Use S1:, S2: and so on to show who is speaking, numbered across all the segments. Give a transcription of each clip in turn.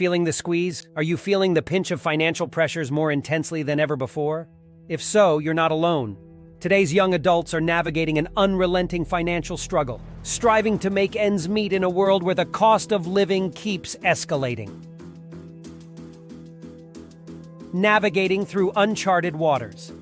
S1: Feeling the squeeze? Are you feeling the pinch of financial pressures more intensely than ever before? If so, you're not alone. Today's young adults are navigating an unrelenting financial struggle, striving to make ends meet in a world where the cost of living keeps escalating. Navigating through uncharted waters.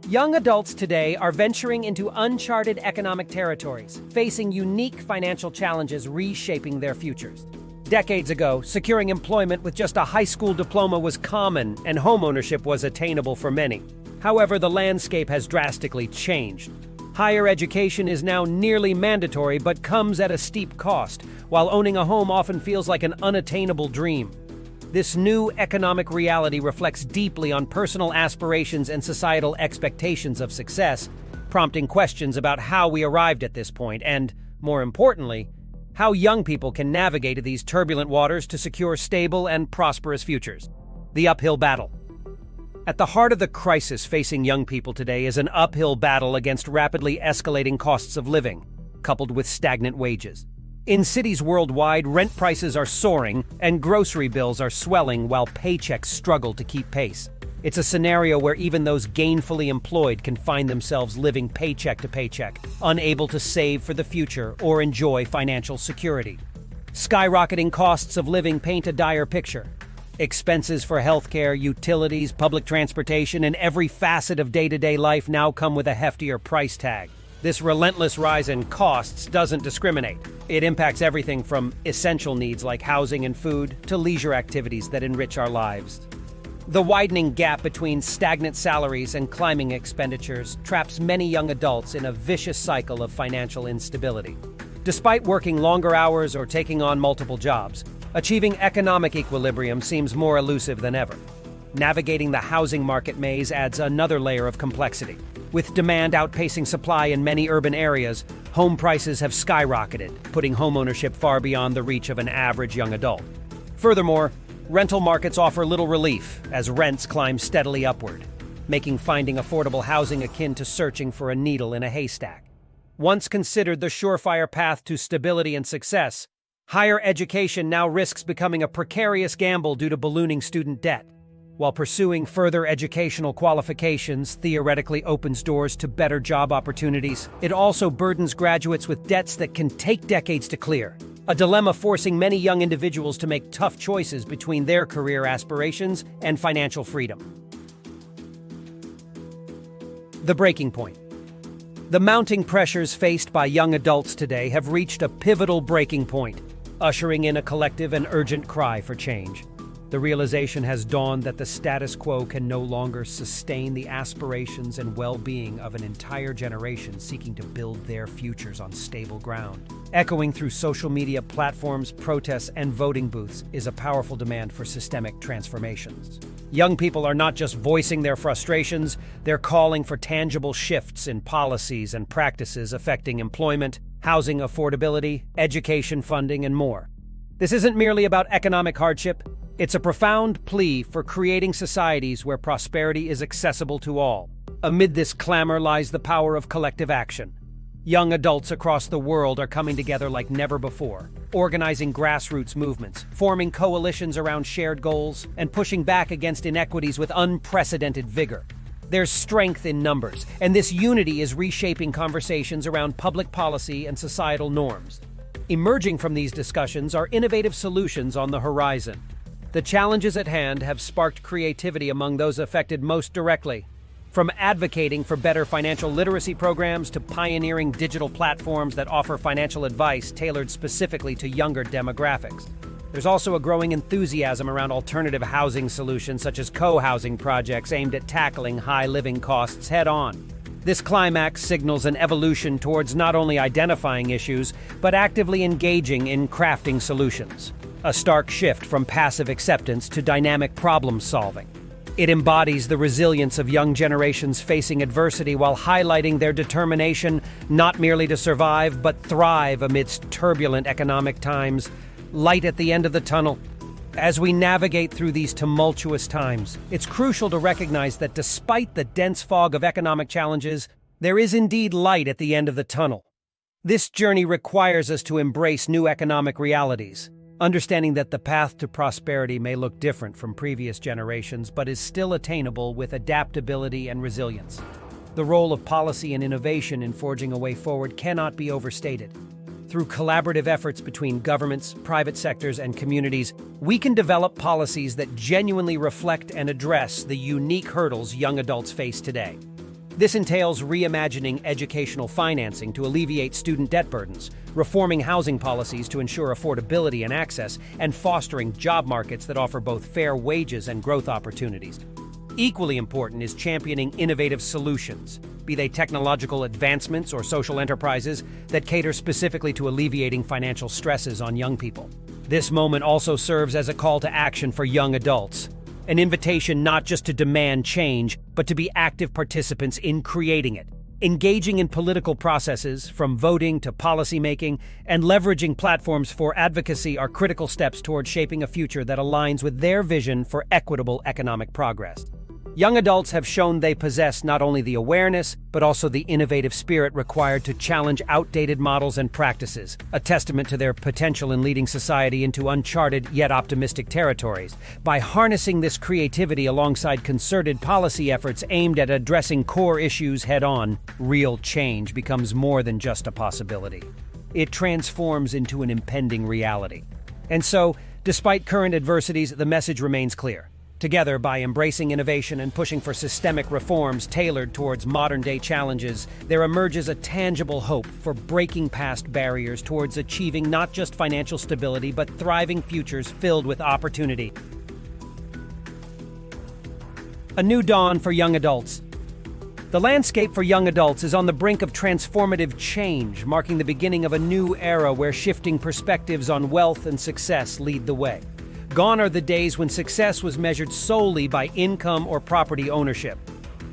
S1: Young adults today are venturing into uncharted economic territories, facing unique financial challenges reshaping their futures. Decades ago, securing employment with just a high school diploma was common, and homeownership was attainable for many. However, the landscape has drastically changed. Higher education is now nearly mandatory but comes at a steep cost, while owning a home often feels like an unattainable dream. This new economic reality reflects deeply on personal aspirations and societal expectations of success, prompting questions about how we arrived at this point and, more importantly, how young people can navigate these turbulent waters to secure stable and prosperous futures. The uphill battle. At the heart of the crisis facing young people today is an uphill battle against rapidly escalating costs of living, coupled with stagnant wages. In cities worldwide, rent prices are soaring and grocery bills are swelling while paychecks struggle to keep pace. It's a scenario where even those gainfully employed can find themselves living paycheck to paycheck, unable to save for the future or enjoy financial security. Skyrocketing costs of living paint a dire picture. Expenses for healthcare, utilities, public transportation, and every facet of day-to-day life now come with a heftier price tag. This relentless rise in costs doesn't discriminate. It impacts everything from essential needs like housing and food to leisure activities that enrich our lives. The widening gap between stagnant salaries and climbing expenditures traps many young adults in a vicious cycle of financial instability. Despite working longer hours or taking on multiple jobs, achieving economic equilibrium seems more elusive than ever. Navigating the housing market maze adds another layer of complexity. With demand outpacing supply in many urban areas, home prices have skyrocketed, putting homeownership far beyond the reach of an average young adult. Furthermore, rental markets offer little relief as rents climb steadily upward, making finding affordable housing akin to searching for a needle in a haystack. Once considered the surefire path to stability and success, higher education now risks becoming a precarious gamble due to ballooning student debt. While pursuing further educational qualifications theoretically opens doors to better job opportunities, it also burdens graduates with debts that can take decades to clear, a dilemma forcing many young individuals to make tough choices between their career aspirations and financial freedom. The breaking point. The mounting pressures faced by young adults today have reached a pivotal breaking point, ushering in a collective and urgent cry for change. The realization has dawned that the status quo can no longer sustain the aspirations and well-being of an entire generation seeking to build their futures on stable ground. Echoing through social media platforms, protests, and voting booths is a powerful demand for systemic transformations. Young people are not just voicing their frustrations, they're calling for tangible shifts in policies and practices affecting employment, housing affordability, education funding, and more. This isn't merely about economic hardship. It's a profound plea for creating societies where prosperity is accessible to all. Amid this clamor lies the power of collective action. Young adults across the world are coming together like never before, organizing grassroots movements, forming coalitions around shared goals, and pushing back against inequities with unprecedented vigor. There's strength in numbers, and this unity is reshaping conversations around public policy and societal norms. Emerging from these discussions are innovative solutions on the horizon. The challenges at hand have sparked creativity among those affected most directly. From advocating for better financial literacy programs to pioneering digital platforms that offer financial advice tailored specifically to younger demographics. There's also a growing enthusiasm around alternative housing solutions such as co-housing projects aimed at tackling high living costs head-on. This climax signals an evolution towards not only identifying issues, but actively engaging in crafting solutions. A stark shift from passive acceptance to dynamic problem-solving. It embodies the resilience of young generations facing adversity while highlighting their determination not merely to survive, but thrive amidst turbulent economic times. Light at the end of the tunnel. As we navigate through these tumultuous times, it's crucial to recognize that despite the dense fog of economic challenges, there is indeed light at the end of the tunnel. This journey requires us to embrace new economic realities, understanding that the path to prosperity may look different from previous generations but is still attainable with adaptability and resilience. The role of policy and innovation in forging a way forward cannot be overstated. Through collaborative efforts between governments, private sectors, and communities, we can develop policies that genuinely reflect and address the unique hurdles young adults face today. This entails reimagining educational financing to alleviate student debt burdens, reforming housing policies to ensure affordability and access, and fostering job markets that offer both fair wages and growth opportunities. Equally important is championing innovative solutions, be they technological advancements or social enterprises that cater specifically to alleviating financial stresses on young people. This moment also serves as a call to action for young adults, an invitation not just to demand change, but to be active participants in creating it. Engaging in political processes, from voting to policymaking, and leveraging platforms for advocacy are critical steps toward shaping a future that aligns with their vision for equitable economic progress. Young adults have shown they possess not only the awareness, but also the innovative spirit required to challenge outdated models and practices, a testament to their potential in leading society into uncharted yet optimistic territories. By harnessing this creativity alongside concerted policy efforts aimed at addressing core issues head-on, real change becomes more than just a possibility. It transforms into an impending reality. And so, despite current adversities, the message remains clear. Together, by embracing innovation and pushing for systemic reforms tailored towards modern-day challenges, there emerges a tangible hope for breaking past barriers towards achieving not just financial stability, but thriving futures filled with opportunity. A new dawn for young adults. The landscape for young adults is on the brink of transformative change, marking the beginning of a new era where shifting perspectives on wealth and success lead the way. Gone are the days when success was measured solely by income or property ownership.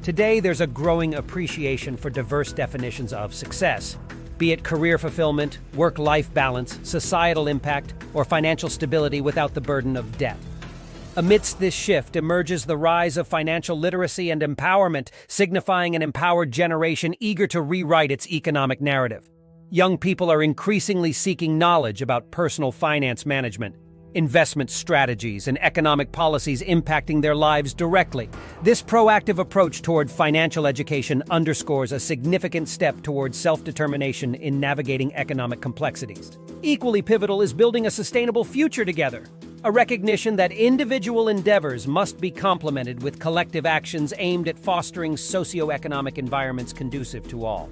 S1: Today, there's a growing appreciation for diverse definitions of success, be it career fulfillment, work-life balance, societal impact, or financial stability without the burden of debt. Amidst this shift emerges the rise of financial literacy and empowerment, signifying an empowered generation eager to rewrite its economic narrative. Young people are increasingly seeking knowledge about personal finance management, investment strategies, and economic policies impacting their lives directly. This proactive approach toward financial education underscores a significant step towards self-determination in navigating economic complexities. Equally pivotal is building a sustainable future together, a recognition that individual endeavors must be complemented with collective actions aimed at fostering socioeconomic environments conducive to all.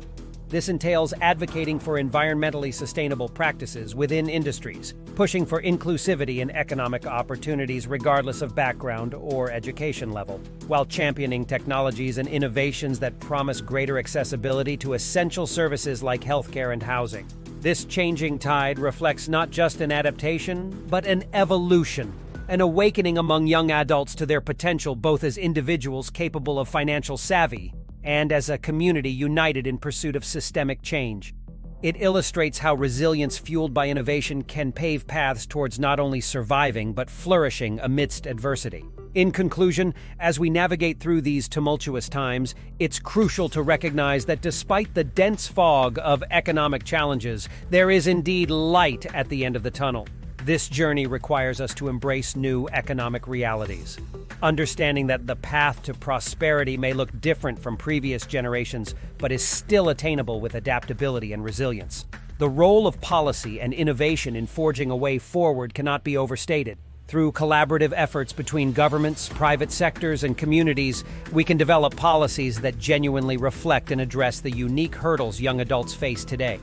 S1: This entails advocating for environmentally sustainable practices within industries, pushing for inclusivity and economic opportunities regardless of background or education level, while championing technologies and innovations that promise greater accessibility to essential services like healthcare and housing. This changing tide reflects not just an adaptation, but an evolution, an awakening among young adults to their potential both as individuals capable of financial savvy and as a community united in pursuit of systemic change. It illustrates how resilience fueled by innovation can pave paths towards not only surviving but flourishing amidst adversity. In conclusion, as we navigate through these tumultuous times, it's crucial to recognize that despite the dense fog of economic challenges, there is indeed light at the end of the tunnel. This journey requires us to embrace new economic realities, understanding that the path to prosperity may look different from previous generations, but is still attainable with adaptability and resilience. The role of policy and innovation in forging a way forward cannot be overstated. Through collaborative efforts between governments, private sectors, and communities, we can develop policies that genuinely reflect and address the unique hurdles young adults face today.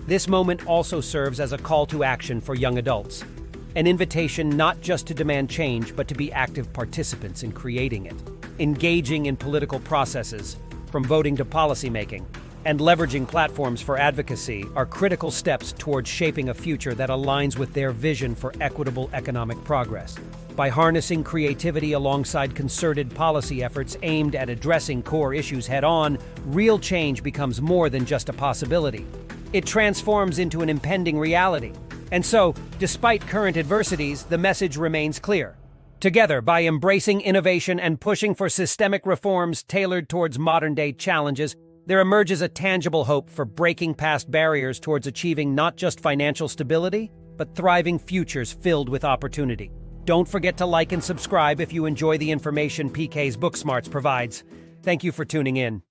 S1: This moment also serves as a call to action for young adults, an invitation not just to demand change, but to be active participants in creating it. Engaging in political processes, from voting to policymaking, and leveraging platforms for advocacy are critical steps towards shaping a future that aligns with their vision for equitable economic progress. By harnessing creativity alongside concerted policy efforts aimed at addressing core issues head-on, real change becomes more than just a possibility. It transforms into an impending reality. And so, despite current adversities, the message remains clear. Together, by embracing innovation and pushing for systemic reforms tailored towards modern-day challenges, there emerges a tangible hope for breaking past barriers towards achieving not just financial stability, but thriving futures filled with opportunity. Don't forget to like and subscribe if you enjoy the information PK's Booksmarts provides. Thank you for tuning in.